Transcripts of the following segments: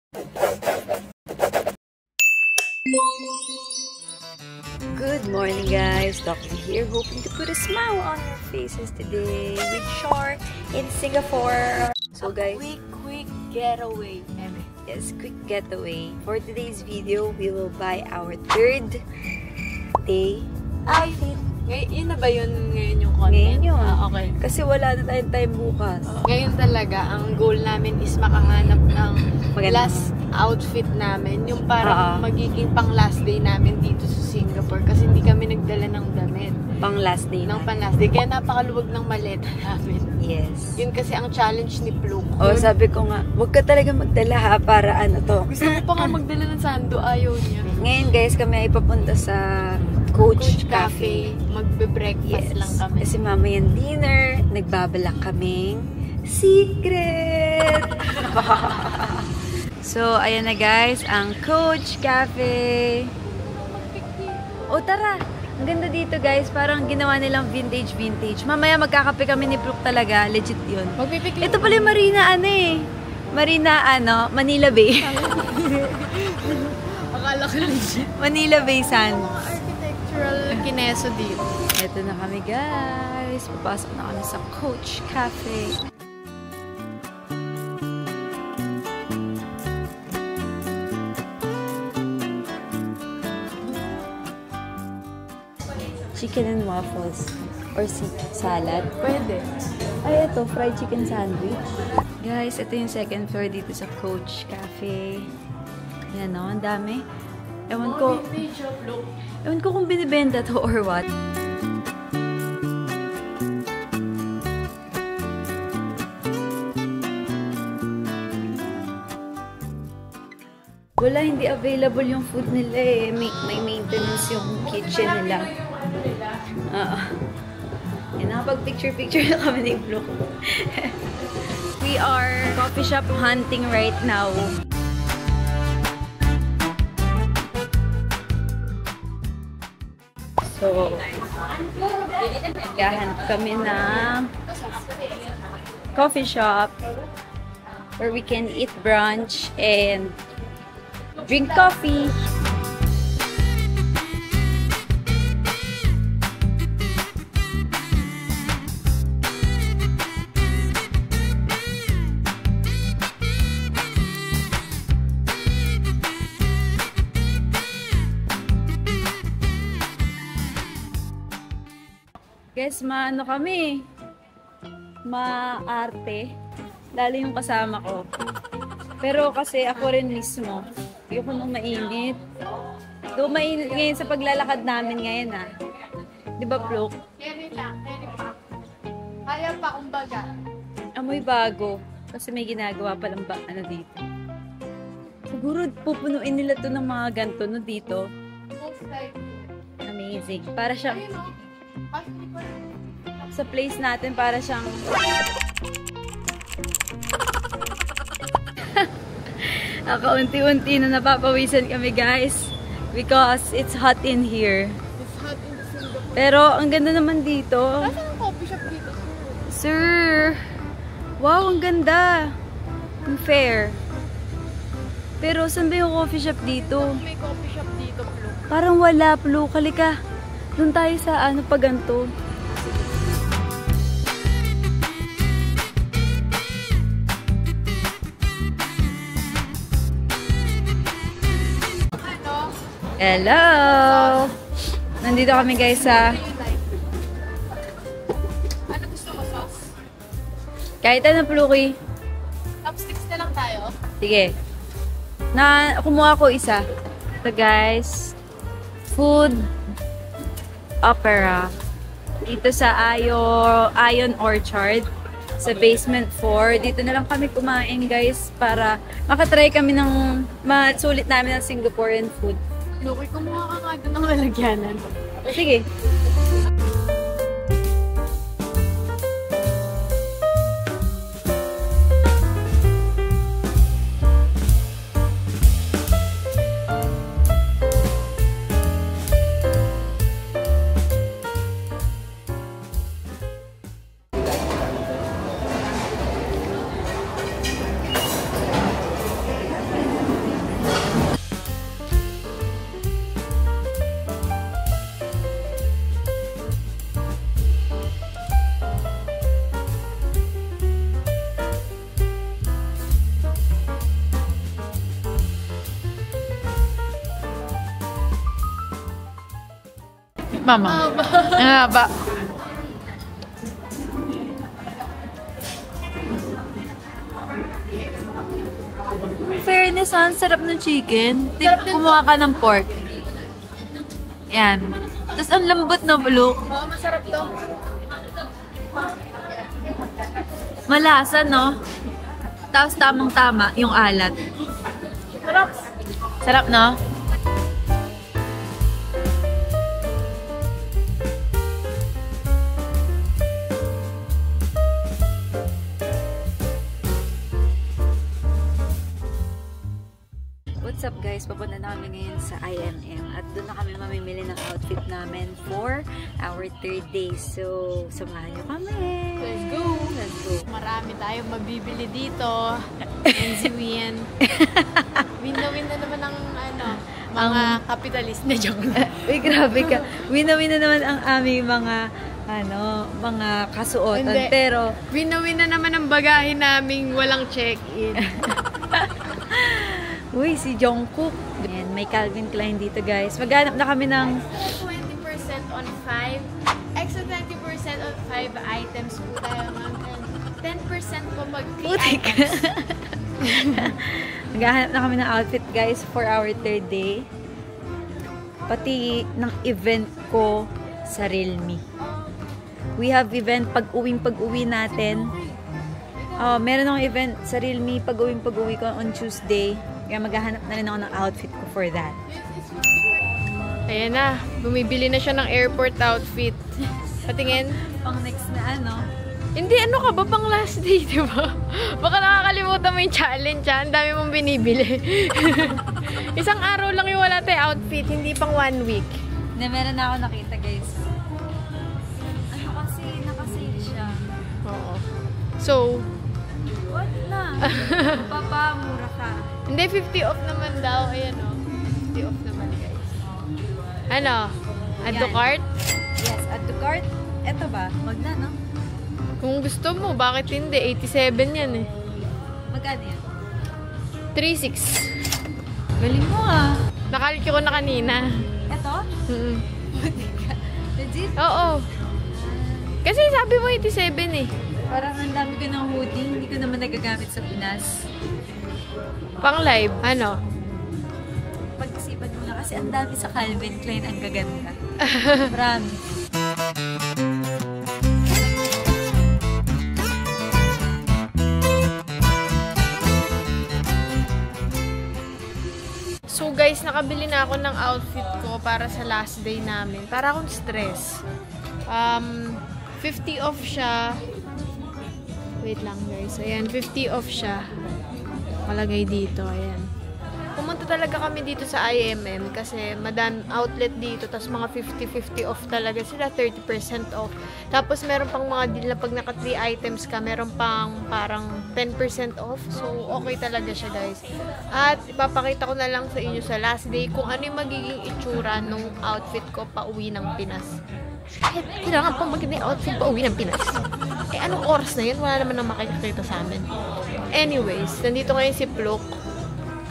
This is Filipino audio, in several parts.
Good morning guys, Dr. here, hoping to put a smile on your faces today with Char in Singapore. So guys, quick getaway. Yes, quick getaway. For today's video, we will buy our third day outfit. Yun na ba ngayon yung content? Ngayon yun. Okay. Kasi wala na tayong time bukas. Ngayon talaga, ang goal namin is makahanap ng last outfit namin. Yung parang magiging pang last day namin dito sa Singapore. Kasi hindi kami nagdala ng damit. Pang last day. Pang last day. Kaya napakaluwag ng maleta namin. Yes. Yun kasi ang challenge ni Fluke. Oh, sabi ko nga, huwag ka talaga magdala ha, para ano to. Gusto ko pa nga magdala ng sando, ayaw niya. Ngayon guys, kami ay papunta sa Coach Cafe. Magbe-breakfast lang kami. Kasi mamayang dinner, nagbabalak kaming secret! So, ayan na guys, ang Coach Cafe. O tara! Ang ganda dito guys, parang ginawa nilang vintage. Mamaya magkakape kami ni Brooke talaga, legit yun. Ito pala yung Marina, Manila Bay. Akala ko lang shit. Manila Bay Sand. Architectural kineso dito. Ito na kami guys. Papasok na kami sa Coach Cafe. Chicken and waffles. Or salad. Pwede. Ay, ito. Fried chicken sandwich. Guys, ito yung second floor dito sa Coach Cafe. Yan o, ang dami. Ewan ko kung binibenta to or what. Wala, hindi available yung food nila eh. May maintenance yung kitchen nila. Nakapag-picture na kami ni Fluke. We are coffee shop hunting right now. So, naghahanap kami ng coffee shop where we can eat brunch and drink coffee. Guys, maano kami, maarte, lalo yung kasama ko. Pero kasi ako rin mismo, ayoko nung mainit. Do mainit ngayon sa paglalakad namin ngayon ah. Di ba, Fluke? Kaya pa. Kaya pa, kumbaga. Amoy bago, kasi may ginagawa palang dito. Siguro pupunuin nila to ng mga ganito no dito. Amazing. Para siyang sa place natin, para siyang kaunti-unti na napapawisan kami guys because it's hot in here. It's hot in Singapore. Pero ang ganda naman dito. Nasaan ang coffee shop dito, Sir? Wow, ang ganda. Ang fair. Pero saan ba yung coffee shop dito? May coffee shop dito, Fluke. Parang wala, Fluke. Halika. Doon tayo sa paganto. Hello! Nandito kami guys sa... Ano gusto mo, sauce? Kahit ano, Fluke. Chopsticks na lang tayo. Sige. Kumuha ko isa. Ito guys. Food Opera. Dito sa Ion Orchard. Sa basement 4. Dito na lang kami kumain guys para makatry kami ng masulit namin ng Singaporean food. Fluke, kumuha ka nga doon ng lalagyanan. Sige. Mama. Ang haba. Fairness, ang sarap ng chicken. Kumuha ka ng pork. Yan. Tapos ang lambot na bulok. Oo, masarap to. Malasa, no? Tapos tamang-tama yung alat. Sarap. Sarap, no? What's up guys? Papunta na kami ngayon sa IMM at doon na kami mamimili ng outfit namin for our 3rd day. So, samahan nyo kami! Let's go! Let's go! Marami tayong mabibili dito. And si Win. Win na naman ang mga kapitalist na joke na. Uy, grabe ka. Win na naman ang aming mga mga kasuotan. Hindi. Pero, Win na naman ang bagahe naming walang check-in. uy, si Jungkook. Ayan, may Calvin Klein dito guys. Maghanap na kami ng 20% on 5. Extra 20% on 5 items po tayo, ma'am. And 10% po pag 3 items. Maghahanap na kami ng outfit guys for our 3rd day. Pati ng event ko sa Realme. We have event pag-uwi natin. Meron akong event sa Realme pag-uwi ko on Tuesday. Kaya maghahanap na rin ako ng outfit ko for that. Ayan na. Bumibili na siya ng airport outfit. Patingin. Pang next na Hindi, ano ka ba? Pang last day, di ba? Baka nakakalimutan mo yung challenge, ha? Ang dami mong binibili. Isang araw lang yung wala tayo outfit, hindi pang 1 week. Na meron na ako nakita, guys. Ano kasi, nakasale siya. Oo. So, what na? Papamura ka. hindi, 50 off naman daw. Ayan, o. 50 off naman, guys. Ano? Add to Yan. cart? Yes, add to cart. Eto ba? Wag na, no? Kung gusto mo, bakit hindi? 87 yan, eh. Magkano yan? 3.6. Galing mo, ah. Nakaliki ko na kanina. Eto? Legit? Oo. Kasi sabi mo 87 eh. Parang ang dami ko ng hoodie. Hindi ko naman nagagamit sa Pinas. Pang live, ano? Pag-isipan mo na kasi ang dami sa Calvin Klein ang gaganda. Promise. So guys, nakabili na ako ng outfit ko para sa last day namin. Para akong stress. 50 off siya. Wait lang guys. Ayan, 50 off siya. Malagay dito, ayan. Pumunta talaga kami dito sa IMM kasi madam outlet dito, tapos mga 50-50 off talaga sila, 30% off. Tapos meron pang mga deal na pag naka 3 items ka, meron pang parang 10% off. So, okay talaga siya guys. At ipapakita ko na lang sa inyo sa last day kung ano yung magiging itsura nung outfit ko pa uwi ng Pinas. Kailangan pang magiging outfit pa uwi ng Pinas. Eh, anong oras na yun? Wala naman na makikita sa amin. Anyways, nandito ngayon si Pluk.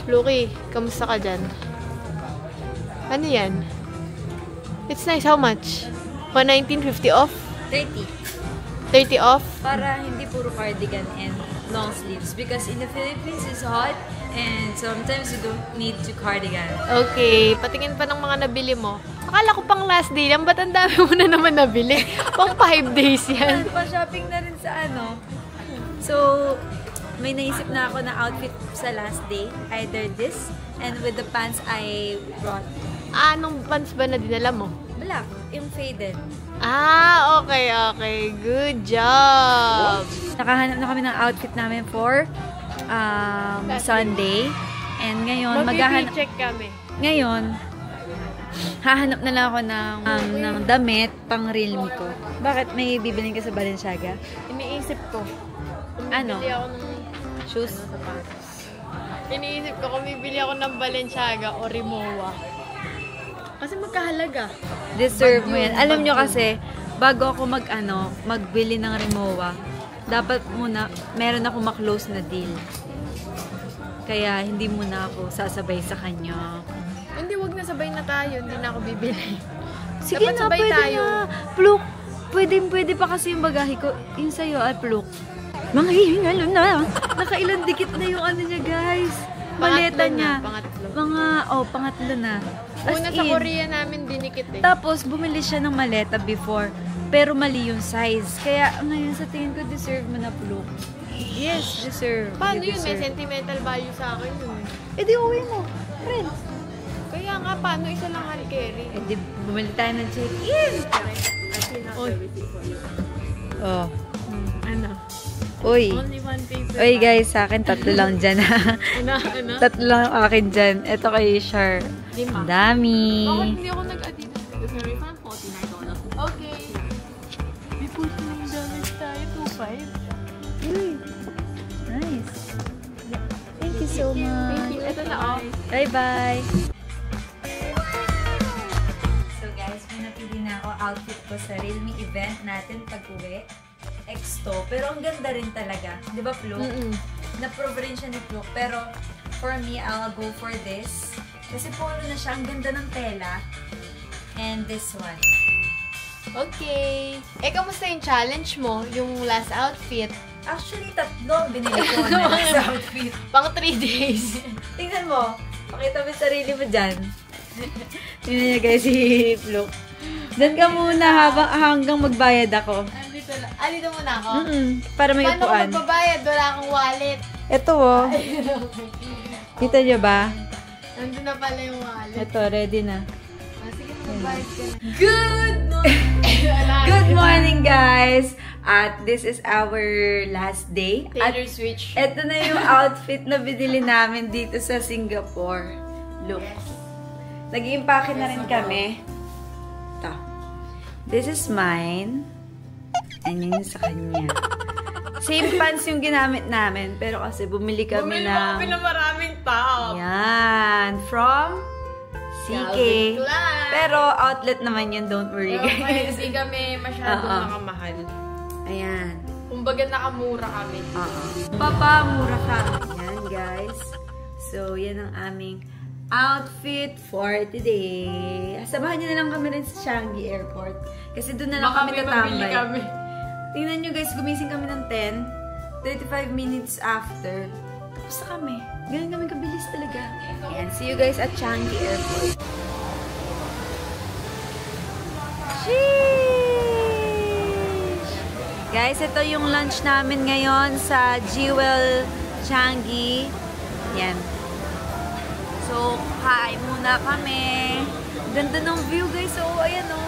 Luki, kamusta ka dyan? Ano yan? It's nice. How much? 119.50 off? 30. 30 off? Para hindi puro cardigan and long sleeves. Because in the Philippines, it's hot and sometimes you don't need to cardigan. Okay. Patingin pa ng mga nabili mo. Akala ko pang last day lang. Ba't ang dami mo na naman nabili? Pang 5 days yan. Pa-shopping na rin sa So, may naisip na ako na outfit sa last day. Either this and with the pants I brought. Anong pants ba na dinala mo? Black. Yung faded. Okay. Good job! Nakahanap na kami ng outfit namin for Sunday. And ngayon, Mag-check kami. Ngayon, hahanap na lang ako ng damit pang Realme ko. Bakit? May bibilin ka sa Balenciaga? Iniisip ko. Ano? Bumibili ako ng Shoes? Iniisip ko kung bibili ako ng Balenciaga o Rimowa. Kasi magkahalaga. Deserve mo yan. Alam nyo kasi, bago ako magbili ng Rimowa, dapat muna, meron ako maklose na deal. Kaya, hindi muna ako sasabay sa kanya. Hindi, wag na sabay na tayo. Hindi na ako bibili. Sige Dapat na, sabay pwede tayo. na. Pluk, pwede pa kasi yung bagahe ko. Yung sa'yo ay pluk. Mga hihingalo na. Nakailang dikit na yung ano niya, guys. Maleta niya. Pangatlo. Pangatlo na. As Una sa in. Korea namin dinikit eh. Tapos, bumili siya ng maleta before. Pero mali yung size. Kaya ngayon sa tingin ko, deserve mo na pluk. Yes, deserve. Paano You yun? May deserve. sentimental value sa akin yun. Eh di uwi mo. Friends. Kaya nga, paano isa lang hand carry? Eh di bumili tayo ng check-in. Oy. Oh. Ano? Uy. Only one paper. Uy guys, sa akin tatlo lang dyan ha. Ano? Tatlo lang yung akin dyan. Ito kay Shar. Lima. Ang dami. Bakit hindi ako nag-Adidas? Because may refund $49. Okay. May $49 tayo. 2.5. Uy. Nice. Thank you so much. Thank you. Ito na oh. Bye-bye. So guys, may napili na ako outfit ko sa Realme event natin pag-uwi. X2. Pero ang ganda rin talaga. Di ba, Flo? Na-prove rin siya ni Flo. Pero for me, I'll go for this. Kasi polo na siya. Ang ganda ng tela. And this one. Okay. Eh, kamusta yung challenge mo? Yung last outfit? Actually, tatlo ang binili ko na sa outfit. Pang 3 days. Tingnan mo. Pakita mo yung sarili mo dyan. Tingnan niya guys si Flo. Diyan ka muna hanggang magbayad ako. Dito muna ako? Para may Paano upuan. ako magbabayad? Wala akong wallet. Ito oh. Kita niyo ba? Nandun na pala yung wallet. Ito, ready na. Sige, magbayad ka na. Good morning! Good morning guys! At this is our last day. At Taylor Switch. ito na yung outfit na binili namin dito sa Singapore. Look. Nag-iimpake na rin kami. Ito. This is mine. And yun yung sa kanya. Same pants yung ginamit namin. Pero kasi bumili kami ng... ng maraming tao. Yan. From CK. Calvin Klein. Pero outlet naman yun. Don't worry guys. Hindi kami masyadong Oo. nakamahal. Ayan. Kumbaga nakamura kami. Papa, mura ka. Yan guys. So, yan ang aming outfit for today. Samahan nyo na lang kami rin sa Changi Airport. Kasi doon na lang kami tatambay. Tingnan nyo guys, gumising kami ng 10. 35 minutes after. Tapos na kami. Ganun kami kabilis talaga. Ayan, see you guys at Changi Airport. Sheesh! Guys, ito yung lunch namin ngayon sa Jewel Changi. Yan. So, kain muna kami. Ganda ng view guys. So, ayan o.